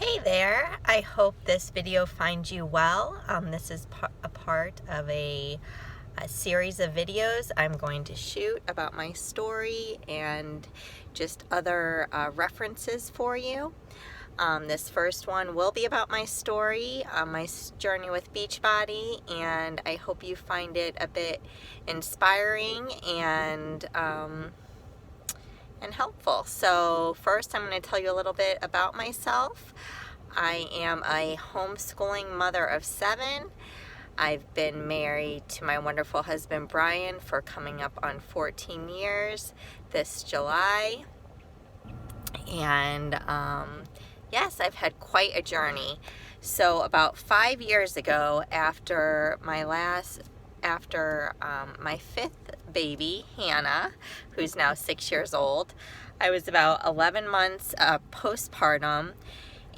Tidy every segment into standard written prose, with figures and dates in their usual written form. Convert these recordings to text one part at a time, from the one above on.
Hey there, I hope this video finds you well. This is a part of a series of videos I'm going to shoot about my story and just other references for you. This first one will be about my story, my journey with Beachbody, and I hope you find it a bit inspiring and helpful. So first I'm going to tell you a little bit about myself. I am a homeschooling mother of 7. I've been married to my wonderful husband Brian for coming up on 14 years this July. And yes, I've had quite a journey. So about 5 years ago, after my 5th baby, Hannah, who's now 6 years old, I was about 11 months postpartum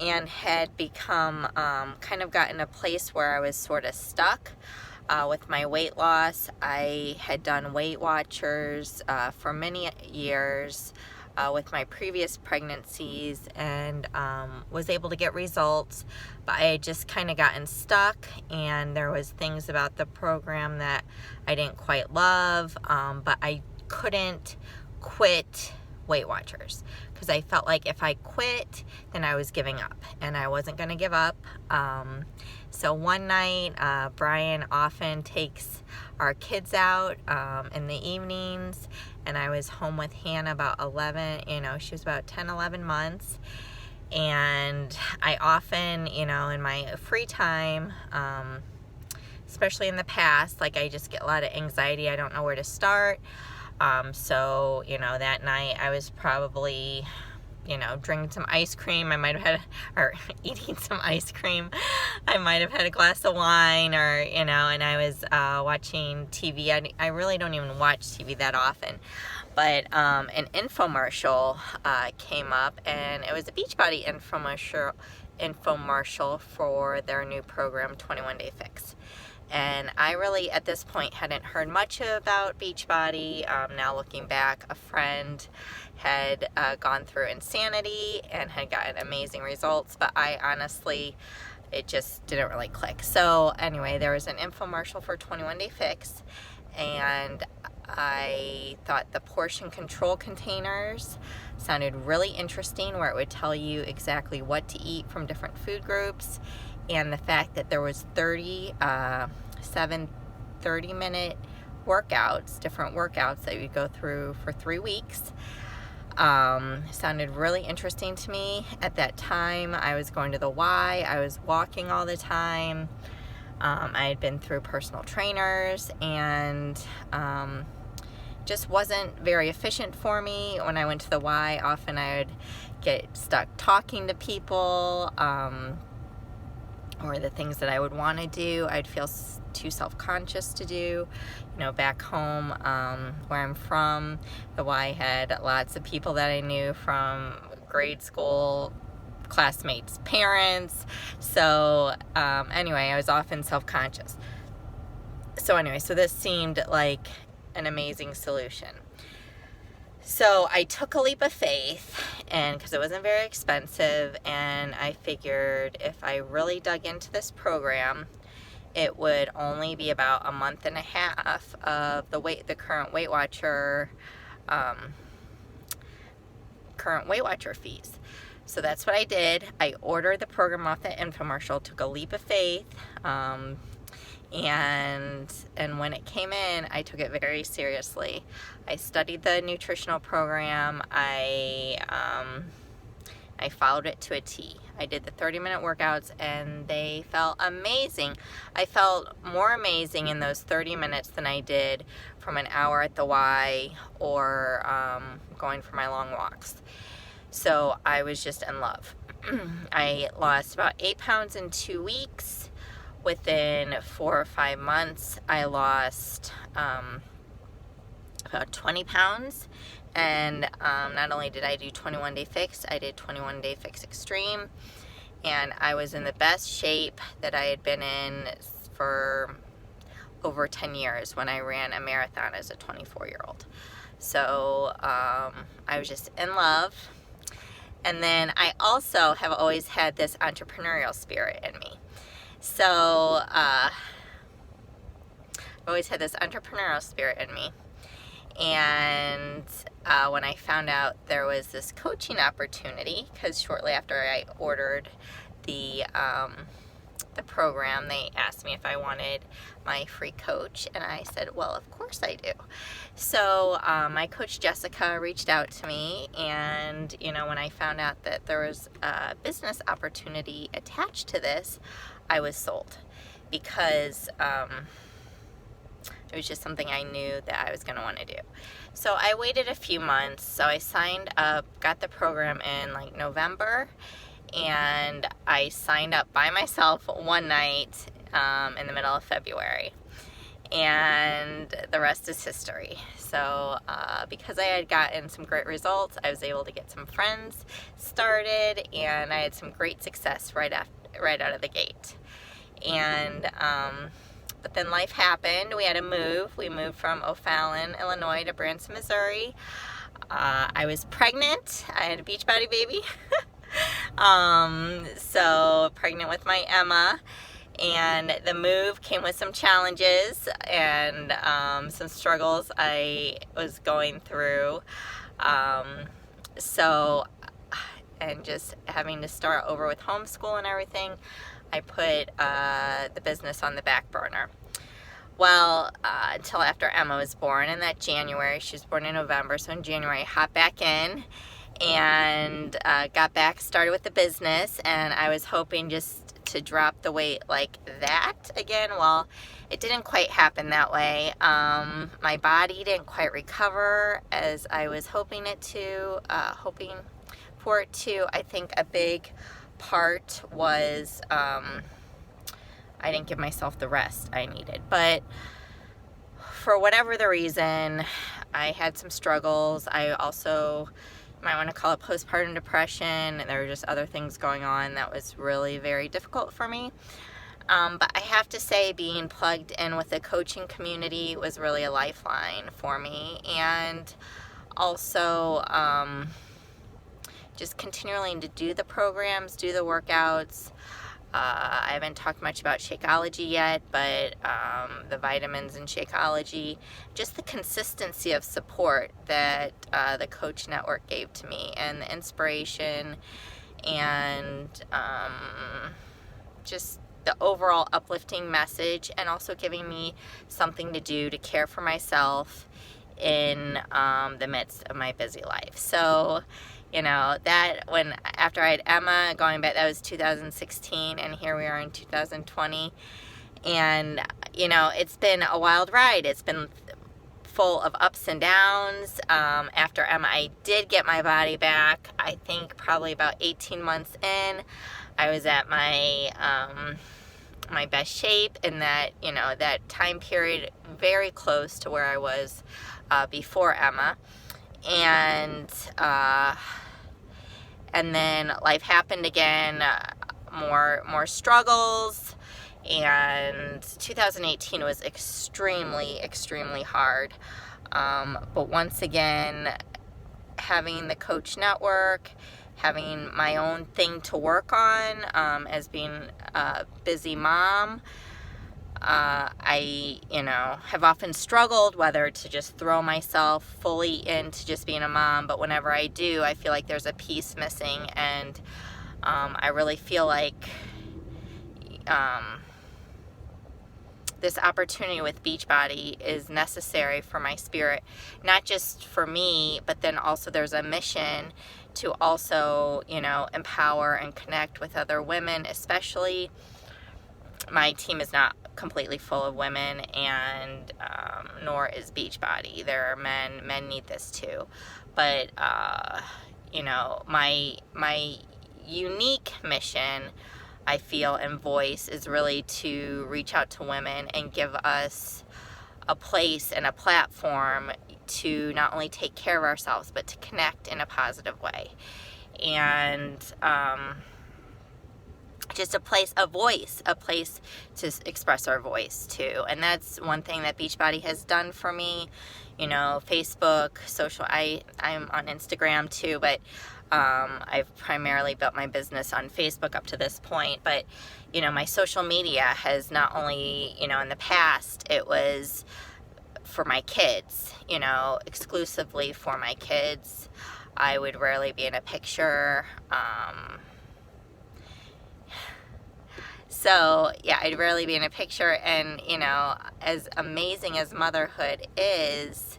and had become kind of gotten a place where I was sort of stuck with my weight loss. I had done Weight Watchers for many years with my previous pregnancies and was able to get results, but I had just kind of gotten stuck, and there was things about the program that I didn't quite love, but I couldn't quit Weight Watchers because I felt like if I quit, then I was giving up, and I wasn't going to give up. So one night, Brian often takes our kids out in the evenings, and I was home with Hannah about 11, she was about 10, 11 months. And I often, in my free time, especially in the past, like I just get a lot of anxiety. I don't know where to start. So, that night I was probably, drinking some ice cream. I might have had, or eating some ice cream. I might have had a glass of wine, or, and I was watching TV. I really don't even watch TV that often. But an infomercial came up, and it was a Beachbody infomercial for their new program, 21 Day Fix. And I really, at this point, hadn't heard much about Beachbody. Now looking back, a friend had gone through Insanity and had gotten amazing results, but I honestly, it just didn't really click. So anyway, there was an infomercial for 21 Day Fix, and I thought the portion control containers sounded really interesting, where it would tell you exactly what to eat from different food groups, and the fact that there was 30-minute workouts, different workouts that you go through for 3 weeks, sounded really interesting to me. At that time, I was going to the Y, I was walking all the time. I had been through personal trainers, and just wasn't very efficient for me. When I went to the Y, often I would get stuck talking to people, or the things that I would want to do, I'd feel too self-conscious to do. Back home, where I'm from, the Y had lots of people that I knew from grade school, classmates' parents. So anyway, I was often self-conscious. So this seemed like an amazing solution. So I took a leap of faith, and because it wasn't very expensive, and I figured if I really dug into this program, it would only be about a month and a half of the current Weight Watcher fees. So that's what I did. I ordered the program off the infomercial, took a leap of faith, and when it came in, I took it very seriously. I studied the nutritional program. I followed it to a T. I did the 30-minute workouts, and they felt amazing. I felt more amazing in those 30 minutes than I did from an hour at the Y or going for my long walks. So I was just in love. I lost about 8 pounds in 2 weeks. Within 4 or 5 months, I lost about 20 pounds. And not only did I do 21 Day Fix, I did 21 Day Fix Extreme. And I was in the best shape that I had been in for over 10 years when I ran a marathon as a 24-year-old. So I was just in love. And then I also have always had this entrepreneurial spirit in me. So I've always had this entrepreneurial spirit in me. And when I found out there was this coaching opportunity, because shortly after I ordered the program, they asked me if I wanted my free coach, and I said, well, of course I do. So my coach Jessica reached out to me, and when I found out that there was a business opportunity attached to this, I was sold, because it was just something I knew that I was going to want to do. So I waited a few months. So I signed up, got the program in like November, and I signed up by myself one night in the middle of February. And the rest is history. So because I had gotten some great results, I was able to get some friends started, and I had some great success right out of the gate. And but then life happened. We had to move. We moved from O'Fallon, Illinois to Branson, Missouri. I was pregnant. I had a Beachbody baby. So pregnant with my Emma. And the move came with some challenges and some struggles I was going through. And just having to start over with homeschool and everything, I put the business on the back burner. Well, until after Emma was born in that January. She was born in November, so in January I hopped back in and got back started with the business, and I was hoping just to drop the weight like that again. Well, it didn't quite happen that way. My body didn't quite recover as I was hoping for it to. I think a big part was I didn't give myself the rest I needed. But for whatever the reason, I had some struggles. I also, you might want to call it postpartum depression, and there were just other things going on that was really very difficult for me. But I have to say, being plugged in with the coaching community was really a lifeline for me. And also just continuing to do the programs, do the workouts. I haven't talked much about Shakeology yet, but the vitamins in Shakeology, just the consistency of support that the Coach Network gave to me, and the inspiration, and just the overall uplifting message, and also giving me something to do to care for myself in the midst of my busy life. So that after I had Emma, going back, that was 2016, and here we are in 2020. And, it's been a wild ride. It's been full of ups and downs. After Emma, I did get my body back. I think probably about 18 months in, I was at my my best shape in that, that time period, very close to where I was before Emma. And then life happened again, more struggles, and 2018 was extremely, extremely hard. But once again, having the Coach Network, having my own thing to work on, as being a busy mom, I, have often struggled whether to just throw myself fully into just being a mom, but whenever I do, I feel like there's a piece missing, and I really feel like this opportunity with Beachbody is necessary for my spirit, not just for me, but then also there's a mission to also, empower and connect with other women. Especially, my team is not completely full of women, and nor is Beachbody. There are men need this too, but my unique mission, I feel, and voice is really to reach out to women and give us a place and a platform to not only take care of ourselves, but to connect in a positive way. And just a place to express our voice too. And that's one thing that Beachbody has done for me. Facebook, social, I'm on Instagram too, but I've primarily built my business on Facebook up to this point, but, you know, my social media has not only, you know, in the past, it was for my kids, you know, exclusively for my kids. I would rarely be in a picture. So, yeah, I'd rarely be in a picture. And, you know, as amazing as motherhood is,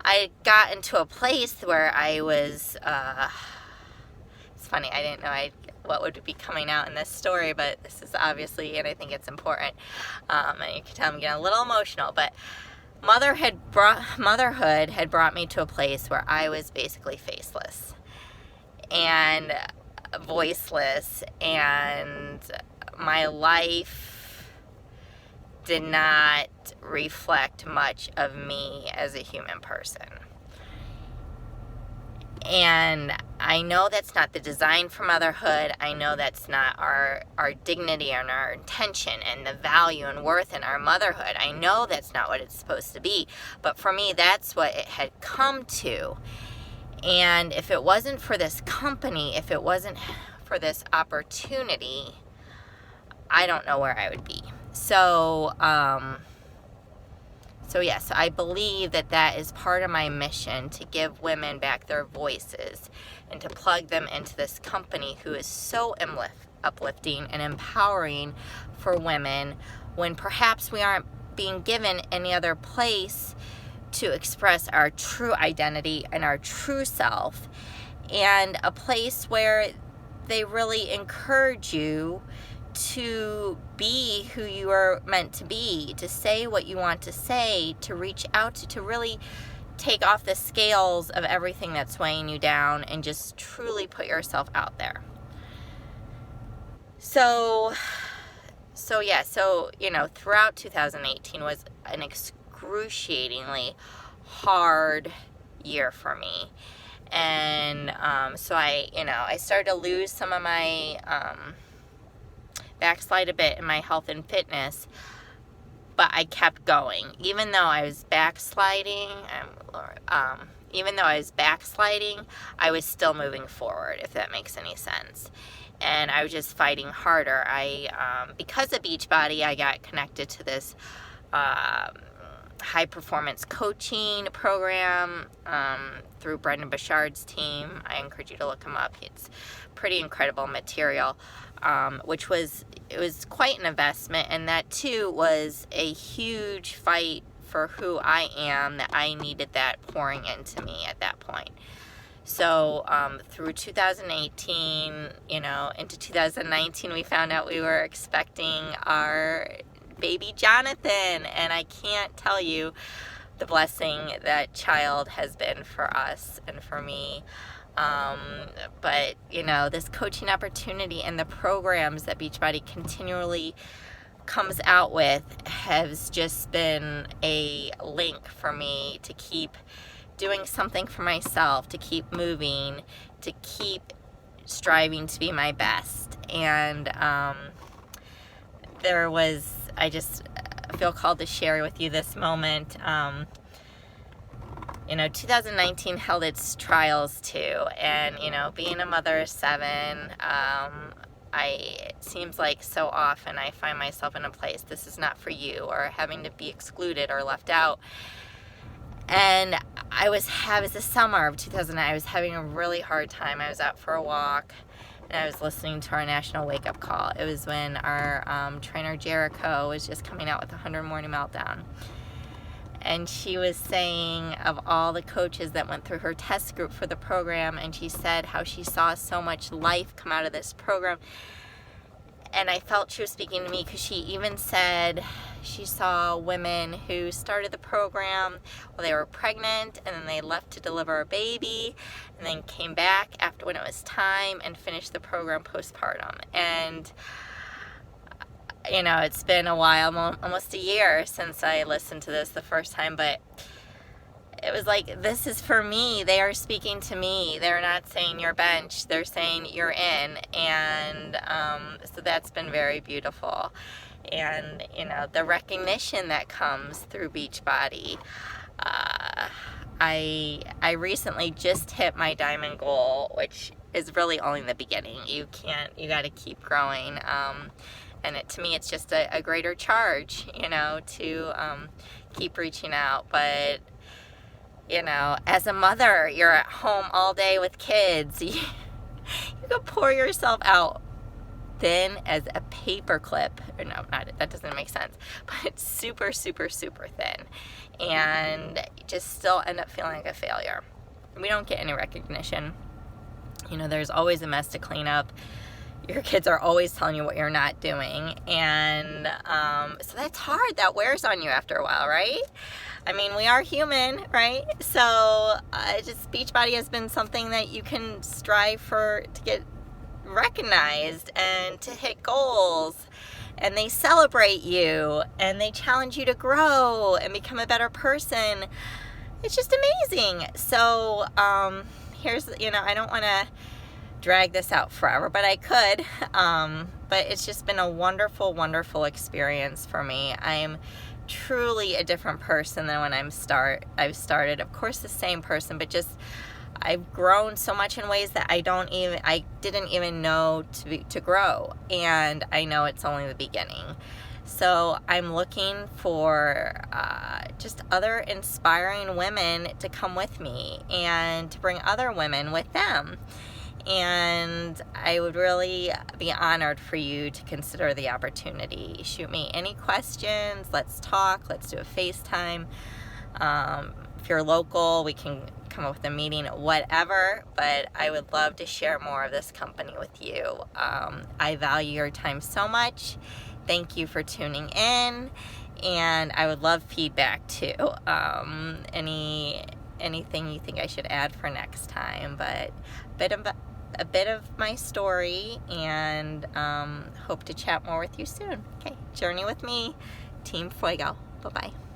I got into a place where I was, it's funny, I didn't know what would be coming out in this story, but this is obviously, and I think it's important, and you can tell I'm getting a little emotional, but motherhood had brought me to a place where I was basically faceless and voiceless, and my life did not reflect much of me as a human person. And I know that's not the design for motherhood. I know that's not our dignity and our intention and the value and worth in our motherhood. I know that's not what it's supposed to be. But for me, that's what it had come to. And if it wasn't for this company, if it wasn't for this opportunity, I don't know where I would be. So yes, I believe that is part of my mission, to give women back their voices and to plug them into this company who is so uplifting and empowering for women, when perhaps we aren't being given any other place to express our true identity and our true self, and a place where they really encourage you to be who you are meant to be, to say what you want to say, to reach out to really take off the scales of everything that's weighing you down and just truly put yourself out there. So you know, throughout 2018 was an excruciatingly hard year for me. And so I started to lose some of my backslide a bit in my health and fitness, but I kept going. Even though I was backsliding, I was still moving forward, if that makes any sense. And I was just fighting harder. Because of Beachbody, I got connected to this high performance coaching program through Brendan Bouchard's team. I encourage you to look him up. It's pretty incredible material, it was quite an investment, and that too was a huge fight for who I am, that I needed that pouring into me at that point. So through 2018, you know, into 2019, we found out we were expecting our baby Jonathan, and I can't tell you the blessing that child has been for us and for me. But you know, this coaching opportunity and the programs that Beachbody continually comes out with has just been a link for me to keep doing something for myself, to keep moving, to keep striving to be my best. And I just feel called to share with you this moment. You know, 2019 held its trials too, and you know, being a mother of 7, it seems like so often I find myself in a place, this is not for you, or having to be excluded or left out. And it was the summer of 2009. I was having a really hard time. I was out for a walk, and I was listening to our national wake-up call. It was when our trainer Jericho was just coming out with the 100 Morning Meltdown. And she was saying of all the coaches that went through her test group for the program, and she said how she saw so much life come out of this program. And I felt she was speaking to me, because she even said she saw women who started the program while they were pregnant, and then they left to deliver a baby, and then came back after when it was time and finished the program postpartum. And you know, it's been a while, almost a year since I listened to this the first time, but it was like, this is for me. They are speaking to me. They're not saying you're bench. They're saying you're in. And so that's been very beautiful. And, you know, the recognition that comes through Beachbody, I recently just hit my diamond goal, which is really only the beginning. You got to keep growing. And to me, it's just a greater charge, to keep reaching out. But, as a mother, you're at home all day with kids. You can pour yourself out thin as a paper clip. Or no, that doesn't make sense. But it's super, super, super thin. And you just still end up feeling like a failure. We don't get any recognition. There's always a mess to clean up. Your kids are always telling you what you're not doing. And so that's hard. That wears on you after a while, right? I mean, we are human, right? So just Beachbody has been something that you can strive for to get recognized and to hit goals. And they celebrate you and they challenge you to grow and become a better person. It's just amazing. So here's, I don't want to drag this out forever, but I could. But it's just been a wonderful, wonderful experience for me. I'm truly a different person than when I've started. Of course, the same person, but just I've grown so much in ways that I didn't even know to grow, and I know it's only the beginning. So I'm looking for just other inspiring women to come with me and to bring other women with them. And I would really be honored for you to consider the opportunity. Shoot me any questions. Let's talk. Let's do a FaceTime. If you're local, we can come up with a meeting, whatever. But I would love to share more of this company with you. I value your time so much. Thank you for tuning in. And I would love feedback too. Anything you think I should add for next time. But a bit of my story, and hope to chat more with you soon. Okay, journey with me, Team Fuego. Bye-bye.